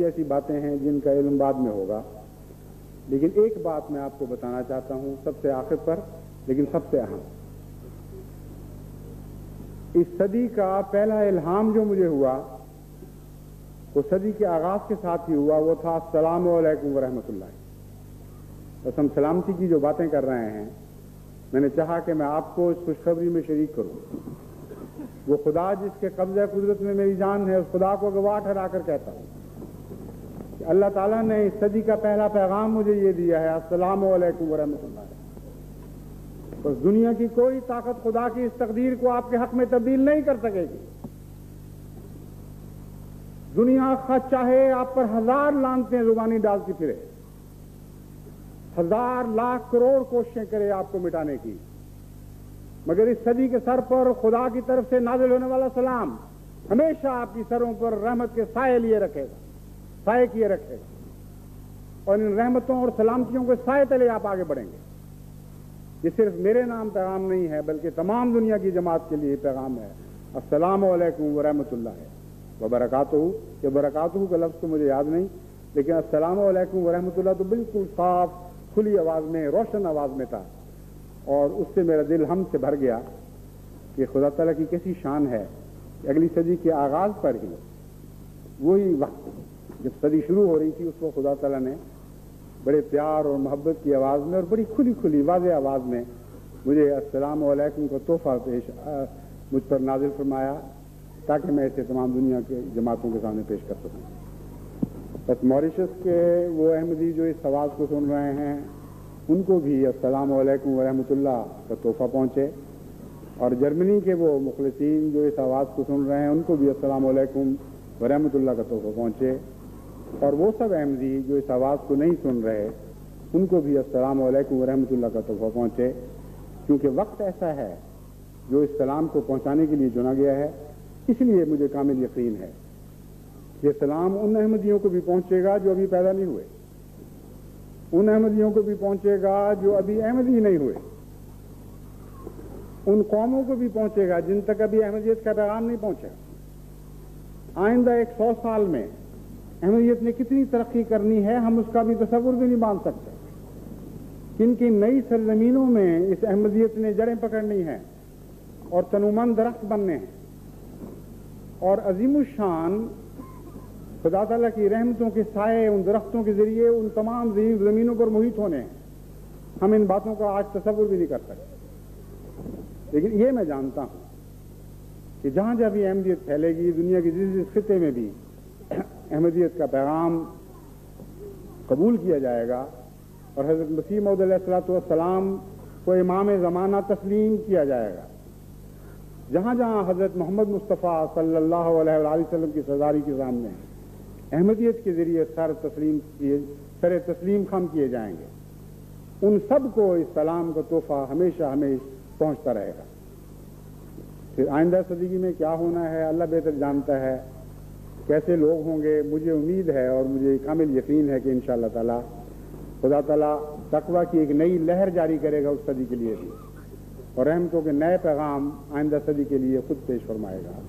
ایسی باتیں ہیں جن کا علم بعد میں ہوگا، لیکن ایک بات میں آپ کو بتانا چاہتا ہوں سب سے آخر پر، لیکن سب سے اہم۔ اس صدی کا پہلا الہام جو مجھے ہوا وہ صدی کے آغاز کے ساتھ ہی ہوا، وہ تھا السلام علیکم ورحمۃ اللہ۔ بس ہم سلامتی کی جو باتیں کر رہے ہیں، میں نے چاہا کہ میں آپ کو اس خوشخبری میں شریک کروں۔ وہ خدا جس کے قبضہ قدرت میں میری جان ہے، اس خدا کو گواہ ٹھہرا کر کہتا ہوں کہ اللہ تعالیٰ نے اس صدی کا پہلا پیغام مجھے یہ دیا ہے، السلام علیکم ورحمۃ اللہ۔ بس دنیا کی کوئی طاقت خدا کی اس تقدیر کو آپ کے حق میں تبدیل نہیں کر سکے گی۔ دنیا خواہ چاہے آپ پر 1000 لعنتیں زبانی ڈالتی پھرے، 1000 لاکھ کروڑ کوششیں کرے آپ کو مٹانے کی، مگر اس صدی کے سر پر خدا کی طرف سے نازل ہونے والا سلام ہمیشہ آپ کی سروں پر رحمت کے سائے لیے رکھے گا، سائے کیے رکھے گا، اور ان رحمتوں اور سلامتیوں کے سائے تلے آپ آگے بڑھیں گے۔ یہ صرف میرے نام پیغام نہیں ہے، بلکہ تمام دنیا کی جماعت کے لیے پیغام ہے۔ السلام علیکم ورحمۃ اللہ وبرکاتہ۔ یہ برکاتہ کا لفظ تو مجھے یاد نہیں، لیکن السلام علیکم ورحمۃ اللہ تو بالکل صاف کھلی آواز میں، روشن آواز میں تھا، اور اس سے میرا دل ہم سے بھر گیا کہ خدا تعالیٰ کی کیسی شان ہے کہ اگلی صدی کے آغاز پر ہی، وہی وقت جب صدی شروع ہو رہی تھی، اس کو خدا تعالیٰ نے بڑے پیار اور محبت کی آواز میں اور بڑی کھلی کھلی واضح آواز میں مجھے السلام علیکم کا تحفہ مجھ پر نازل فرمایا، تاکہ میں اسے تمام دنیا کے جماعتوں کے سامنے پیش کر سکوں۔ بس موریشس کے وہ احمدی جو اس آواز کو سن رہے ہیں، ان کو بھی السلام علیکم ورحمۃ اللہ کا تحفہ پہنچے، اور جرمنی کے وہ مخلصین جو اس آواز کو سن رہے ہیں، ان کو بھی السلام علیکم ورحمۃ اللہ کا تحفہ پہنچے، اور وہ سب احمدی جو اس آواز کو نہیں سن رہے، ان کو بھی السلام علیکم ورحمۃ اللہ کا تحفہ پہنچے، کیونکہ وقت ایسا ہے جو اس سلام کو پہنچانے کے لیے چنا گیا ہے۔ اس لیے مجھے کامل یقین ہے یہ سلام ان احمدیوں کو بھی پہنچے گا جو ابھی پیدا نہیں ہوئے، ان احمدیوں کو بھی پہنچے گا جو ابھی احمدی نہیں ہوئے، ان قوموں کو بھی پہنچے گا جن تک ابھی احمدیت کا پیغام نہیں پہنچا۔ آئندہ 100 سال میں احمدیت نے کتنی ترقی کرنی ہے، ہم اس کا بھی تصور بھی نہیں باندھ سکتے۔ کن کی نئی سرزمینوں میں اس احمدیت نے جڑیں پکڑنی ہیں اور تنومند درخت بننے ہیں، اور عظیم الشان خدا تعالیٰ کی رحمتوں کے سائے ان درختوں کے ذریعے ان تمام زمینوں پر محیط ہونے ہیں۔ ہم ان باتوں کا آج تصور بھی نہیں کر سکتے، لیکن یہ میں جانتا ہوں کہ جہاں جہاں بھی احمدیت پھیلے گی، دنیا کے جس خطے میں بھی احمدیت کا پیغام قبول کیا جائے گا، اور حضرت مسیح موعود علیہ الصلوۃ والسلام کو امام زمانہ تسلیم کیا جائے گا، جہاں جہاں حضرت محمد مصطفیٰ صلی اللہ علیہ وآلہ وسلم کی سرداری کے سامنے احمدیت کے ذریعے سر تسلیم خم کیے جائیں گے، ان سب کو اس سلام کا تحفہ ہمیشہ ہمیشہ پہنچتا رہے گا۔ پھر آئندہ صدی میں کیا ہونا ہے اللہ بہتر جانتا ہے، کیسے لوگ ہوں گے۔ مجھے امید ہے اور مجھے کامل یقین ہے کہ انشاءاللہ تعالی خدا تعالیٰ تقویٰ کی ایک نئی لہر جاری کرے گا اس صدی کے لیے بھی، اور رحمتوں کے نئے پیغام آئندہ صدی کے لیے خود پیش فرمائے گا۔